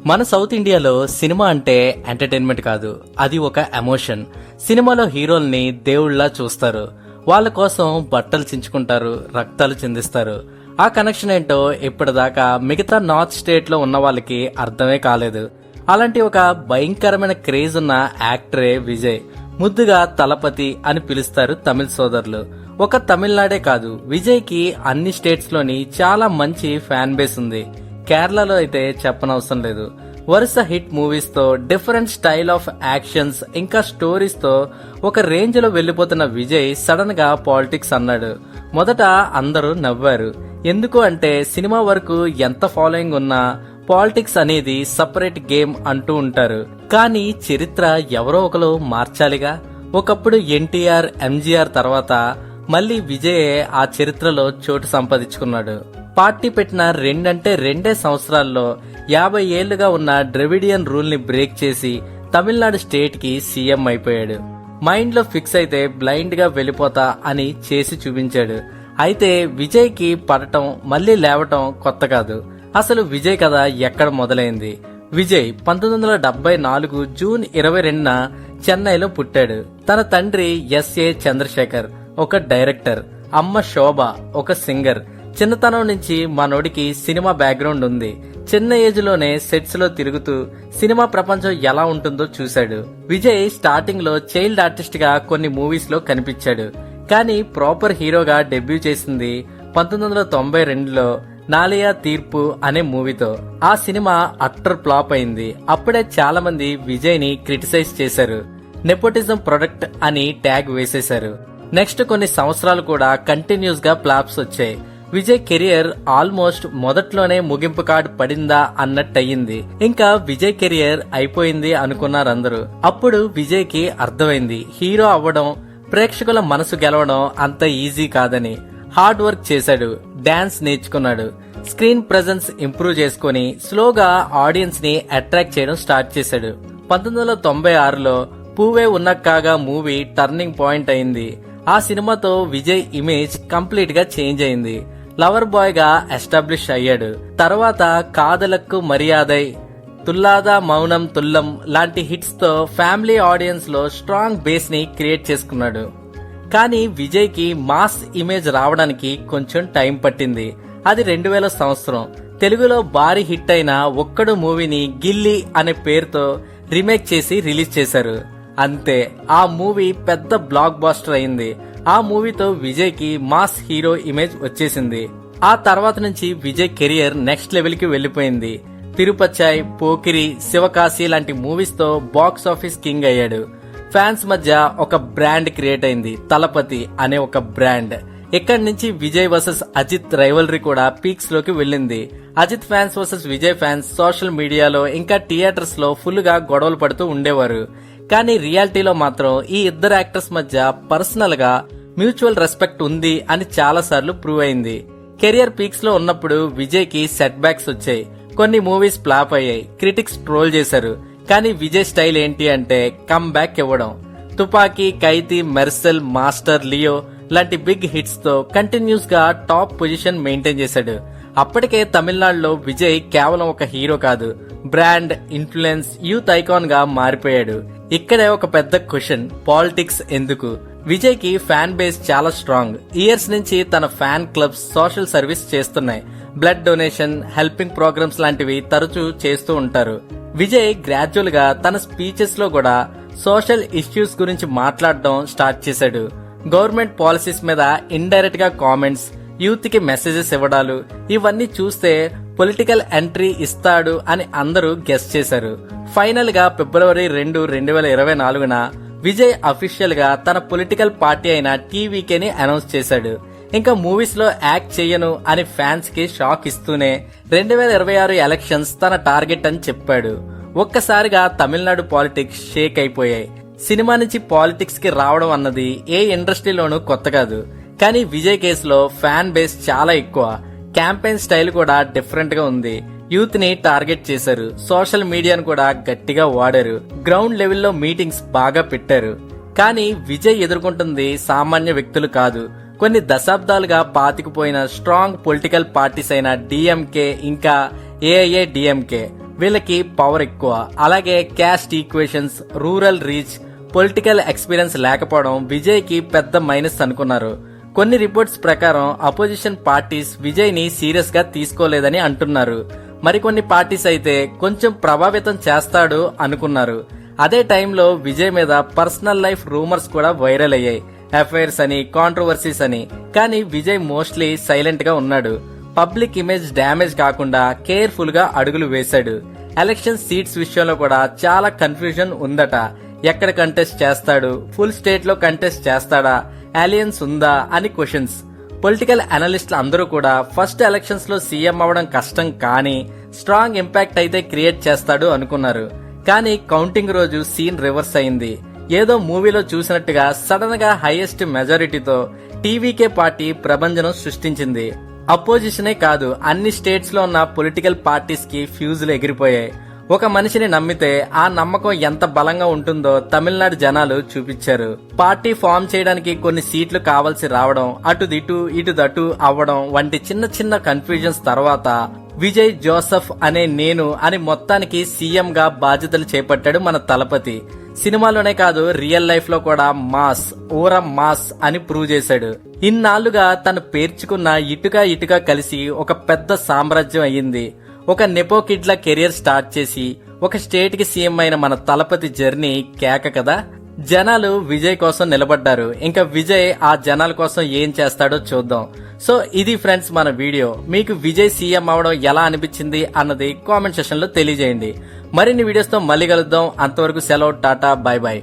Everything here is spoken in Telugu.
మన సౌత్ ఇండియాలో సినిమా అంటే ఎంటర్టైన్మెంట్ కాదు, అది ఒక ఎమోషన్. సినిమాలో హీరోల్ని దేవుళ్లా చూస్తారు, వాళ్ళ కోసం బట్టలు చించుకుంటారు, రక్తాలు చిందిస్తారు. ఆ కనెక్షన్ ఏంటో ఇప్పటిదాకా మిగతా నార్త్ స్టేట్ లో ఉన్న వాళ్ళకి అర్థమే కాలేదు. అలాంటి ఒక భయంకరమైన క్రేజ్ ఉన్న యాక్టరే విజయ్. ముద్దుగా తలపతి అని పిలుస్తారు తమిళ సోదరులు. ఒక తమిళనాడే కాదు, విజయ్ కి అన్ని స్టేట్స్ లోని చాలా మంచి ఫ్యాన్ బేస్ ఉంది. కేరళలో అయితే చెప్పనవసరం లేదు. వరుస హిట్ మూవీస్ తో, డిఫరెంట్ స్టైల్ ఆఫ్ యాక్షన్స్ ఇంకా స్టోరీస్ తో ఒక రేంజ్ లో వెళ్లిపోతున్న విజయ్ సడన్ గా పాలిటిక్స్ అన్నాడు. మొదట అందరూ నవ్వారు. ఎందుకు అంటే సినిమా వరకు ఎంత ఫాలోయింగ్ ఉన్నా పాలిటిక్స్ అనేది సపరేట్ గేమ్ అంటూ ఉంటారు. కానీ చరిత్ర ఎవరో ఒకరు మార్చాలిగా. ఒకప్పుడు ఎన్టీఆర్, ఎంజీఆర్ తర్వాత మళ్లీ విజయ్ ఆ చరిత్రలో చోటు సంపాదించుకున్నాడు. పార్టీ పెట్టిన రెండే సంవత్సరాల్లో 50 ఏళ్లుగా ఉన్న ద్రవిడియన్ రూల్ ని బ్రేక్ చేసి తమిళనాడు స్టేట్ కి సీఎం అయిపోయాడు. మైండ్ లో ఫిక్స్ అయితే బ్లైండ్ గా వెళ్ళిపోతా అని చేసి చూపించాడు. అయితే విజయ్ కి పడటం మళ్లీ లేవటం కొత్త కాదు. అసలు విజయ్ కథ ఎక్కడ మొదలైంది? విజయ్ 1974 జూన్ 22న చెన్నైలో పుట్టాడు. తన తండ్రి ఎస్ఏ చంద్రశేఖర్ ఒక డైరెక్టర్, అమ్మ శోభ ఒక సింగర్. చిన్నతనం నుంచి మనోడికి సినిమా బ్యాక్గ్రౌండ్ ఉంది. చిన్న ఏజ్ లోనే సెట్స్ లో తిరుగుతూ సినిమా ప్రపంచం ఎలా ఉంటుందో చూశాడు. విజయ్ స్టార్టింగ్ లో చైల్డ్ ఆర్టిస్ట్ గా కొన్ని మూవీస్ లో కనిపించాడు. కానీ ప్రాపర్ హీరోగా డెబ్యూ చేసింది 1992లో నాలియా తీర్పు అనే మూవీతో. ఆ సినిమా అట్టర్ ఫ్లాప్ అయింది. అప్పుడే చాలా మంది విజయ్ ని క్రిటిసైజ్ చేశారు. నెపోటిజం ప్రొడక్ట్ అని ట్యాగ్ వేసేశారు. నెక్స్ట్ కొన్ని సంవత్సరాలు కూడా కంటిన్యూస్ గా ఫ్లాప్స్ వచ్చాయి. విజయ్ కెరియర్ ఆల్మోస్ట్ మొదట్లోనే ముగింపు కార్డ్ పడిందా అన్నట్టయింది. ఇంకా విజయ్ కెరియర్ అయిపోయింది అనుకున్నారందరూ. అప్పుడు విజయ్ కి అర్థమైంది, హీరో అవ్వడం, ప్రేక్షకుల మనసు గెలవడం అంత ఈజీ కాదని. హార్డ్ వర్క్ చేశాడు, డాన్స్ నేర్చుకున్నాడు, స్క్రీన్ ప్రెజెన్స్ ఇంప్రూవ్ చేసుకుని స్లోగా ఆడియన్స్ ని అట్రాక్ట్ చేయడం స్టార్ట్ చేశాడు. 1996లో పూవే ఉన్నక్కాగా మూవీ టర్నింగ్ పాయింట్ అయింది. ఆ సినిమాతో విజయ్ ఇమేజ్ కంప్లీట్ గా చేంజ్ అయింది. లవర్ బాయ్ గా ఎస్టాబ్లిష్ అయ్యాడు. తర్వాత కాదలకు మర్యాదై, తుల్లాదా మౌనం తుల్లం లాంటి హిట్స్ తో ఫ్యామిలీ ఆడియన్స్ లో స్ట్రాంగ్ బేస్ ని క్రియేట్ చేసుకున్నాడు. కానీ విజయ్ కి మాస్ ఇమేజ్ రావడానికి కొంచెం టైం పట్టింది. అది 2000 సంవత్సరం. తెలుగులో భారీ హిట్ అయిన ఒక్కడు మూవీని గిల్లీ అనే పేరుతో రీమేక్ చేసి రిలీజ్ చేశారు. అంతే, ఆ మూవీ పెద్ద బ్లాక్ బాస్టర్ అయింది. ఆ మూవీతో విజయ్ కి మాస్ హీరో ఇమేజ్ వచ్చేసింది. ఆ తర్వాత నుంచి విజయ్ కెరియర్ నెక్స్ట్ లెవెల్ కి వెళ్లిపోయింది. తిరుపచాయ్, పోకిరి, శివకాశి లాంటి మూవీస్ తో బాక్స్ ఆఫీస్ కింగ్ అయ్యాడు. ఫ్యాన్స్ మధ్య ఒక బ్రాండ్ క్రియేట్ అయింది, తలపతి అనే ఒక బ్రాండ్. ఇక్కడి నుంచి విజయ్ వర్సెస్ అజిత్ రైవలరీ కూడా పీక్స్ లోకి వెళ్ళింది. Ajith fans versus Vijay fans social మీడియాలో ఇంకా థియేటర్స్ లో ఫుల్ గా గొడవలు పడుతూ ఉండేవారు. కానీ రియాలిటీలో మాత్రం ఈ ఇద్దరు యాక్టర్స్ మధ్య పర్సనల్ గా మ్యూచువల్ రెస్పెక్ట్ ఉంది అని చాలా సార్లు ప్రూవ్ అయింది. కెరియర్ పీక్స్ లో ఉన్నప్పుడు విజయ్ కి సెట్ బ్యాక్స్ వచ్చాయి. కొన్ని మూవీస్ ఫ్లాప్ అయ్యాయి, క్రిటిక్స్ ట్రోల్ చేశారు. కానీ విజయ్ స్టైల్ ఏంటి అంటే కమ్ బ్యాక్ ఇవ్వడం. తుపాకీ, ఖైదీ, మెర్సెల్, మాస్టర్, లియో లాంటి బిగ్ హిట్స్ తో కంటిన్యూస్ గా టాప్ పొజిషన్ మెయింటైన్ చేశాడు. అప్పటికే తమిళనాడులో విజయ్ కేవలం ఒక హీరో కాదు, బ్రాండ్, ఇన్ఫ్లుయెన్స్, యూత్ ఐకాన్ గా మారిపోయాడు. ఇక్కడే ఒక పెద్ద క్వశ్చన్, పాలిటిక్స్ ఎందుకు? విజయ్ కి ఫ్యాన్ బేస్ చాలా స్ట్రాంగ్. ఇయర్స్ నుంచి తన ఫ్యాన్ క్లబ్స్ సోషల్ సర్వీస్ చేస్తున్నాయి. బ్లడ్ డొనేషన్, హెల్పింగ్ ప్రోగ్రామ్స్ లాంటివి తరచూ చేస్తూ ఉంటారు. విజయ్ గ్రాడ్యువల్ గా తన స్పీచెస్ లో కూడా సోషల్ ఇష్యూస్ గురించి మాట్లాడడం స్టార్ట్ చేశాడు. గవర్నమెంట్ పాలసీస్ మీద ఇండైరెక్ట్ గా కామెంట్స్, యూత్ కి మెసేజెస్ ఇవ్వడాలు, ఇవన్నీ చూస్తే పొలిటికల్ ఎంట్రీ ఇస్తాడు అని అందరూ గెస్ చేశారు. ఫైనల్ గా ఫిబ్రవరి 2, 2024న విజయ్ అఫీషియల్ గా తన పొలిటికల్ పార్టీ అయిన టీవీకేని అనౌన్స్ చేశాడు. ఇంకా మూవీస్ లో యాక్ట్ చెయ్యను అని ఫ్యాన్స్ కి షాక్ ఇస్తూనే 2026 ఎలక్షన్స్ తన టార్గెట్ అని చెప్పాడు. ఒక్కసారిగా తమిళనాడు పాలిటిక్స్ షేక్ అయిపోయాయి. సినిమా నుంచి పాలిటిక్స్ కి రావడం అన్నది ఏ ఇండస్ట్రీలోనూ కొత్త కాదు. కానీ విజయ్ కేసులో ఫ్యాన్ బేస్ చాలా ఎక్కువ. క్యాంపెయిన్ స్టైల్ కూడా డిఫరెంట్ గా ఉంది. యూత్ ని టార్గెట్ చేశారు. సోషల్ మీడియాను కూడా గట్టిగా వాడారు. గ్రౌండ్ లెవెల్లో మీటింగ్స్ బాగా పెట్టారు. కానీ విజయ్ ఎదుర్కొంటుంది సామాన్య వ్యక్తులు కాదు, కొన్ని దశాబ్దాలుగా పాతికిపోయిన స్ట్రాంగ్ పొలిటికల్ పార్టీస్ అయిన డిఎంకే ఇంకా ఏఐఏడిఎంకే. వీళ్ళకి పవర్ ఎక్కువ. అలాగే caste equations, rural reach, political experience లేకపోవడం విజయ్ కి పెద్ద మైనస్ అనుకున్నారు. కొన్ని రిపోర్ట్స్ ప్రకారం అపోజిషన్ పార్టీస్ విజయ్ ని సీరియస్ గా తీసుకోలేదని అంటున్నారు. మరికొన్ని పార్టీస్ అయితే కొంచెం ప్రభావితం చేస్తాడు అనుకున్నారు. అదే టైంలో విజయ్ మీద పర్సనల్ లైఫ్ రూమర్స్ కూడా వైరల్ అయ్యాయి. అఫైర్స్ అని, కాంట్రవర్సీస్ అని. కానీ విజయ్ మోస్ట్లీ సైలెంట్ గా ఉన్నాడు. పబ్లిక్ ఇమేజ్ డ్యామేజ్ కాకుండా కేర్ఫుల్ గా అడుగులు వేశాడు. ఎలక్షన్ సీట్స్ విషయంలో కూడా చాలా కన్ఫ్యూజన్ ఉందట. ఎక్కడ కంటెస్ట్ చేస్తాడు, ఫుల్ స్టేట్ లో కంటెస్ట్ చేస్తాడా, అలయన్స్ ఉందా అని క్వశ్చన్స్. పొలిటికల్ అనలిస్టులు అందరూ కూడా ఫస్ట్ ఎలక్షన్స్ లో సీఎం అవడం కష్టం కానీ స్ట్రాంగ్ ఇంపాక్ట్ అయితే క్రియేట్ చేస్తాడు అనుకున్నారు. కానీ కౌంటింగ్ రోజు సీన్ రివర్స్ అయింది. ఏదో మూవీలో చూసినట్టుగా సడన్ గా హైయెస్ట్ మెజారిటీతో టీవీకే పార్టీ ప్రభంజనం సృష్టించింది. అపోజిషనే కాదు, అన్ని స్టేట్స్ లో ఉన్న పొలిటికల్ పార్టీస్ కి ఫ్యూజులు ఎగిరిపోయాయి. ఒక మనిషిని నమ్మితే ఆ నమ్మకం ఎంత బలంగా ఉంటుందో తమిళనాడు జనాలు చూపించారు. పార్టీ ఫామ్ చేయడానికి కొన్ని సీట్లు కావాల్సి రావడం, అటుదిటు ఇటుదటు అవ్వడం వంటి చిన్న చిన్న కన్ఫ్యూజన్స్ తర్వాత విజయ్ జోసెఫ్ అనే నేను అని మొత్తానికి సీఎం గా బాధ్యతలు చేపట్టాడు మన తలపతి. సినిమాలోనే కాదు, రియల్ లైఫ్ లో కూడా మాస్, ఊర మాస్ అని ప్రూవ్ చేశాడు. ఇన్నాళ్లుగా తను పేర్చుకున్న ఇటుక కలిసి ఒక పెద్ద సామ్రాజ్యం అయ్యింది. ఒక నెపో కిడ్ లా కెరియర్ స్టార్ట్ చేసి ఒక స్టేట్ కి సీఎం అయిన మన తలపతి జర్నీ కేక కదా. జనాలు విజయ్ కోసం నిలబడ్డారు. ఇంకా విజయ్ ఆ జనాల కోసం ఏం చేస్తాడో చూద్దాం. సో ఇది ఫ్రెండ్స్ మన వీడియో. మీకు విజయ్ సీఎం అవడం ఎలా అనిపించింది అన్నది కామెంట్ సెక్షన్ లో తెలియజేయండి. మరిన్ని వీడియోస్ తో మళ్ళీ కలుద్దాం. అంతవరకు సెలవు, టాటా, బై బై.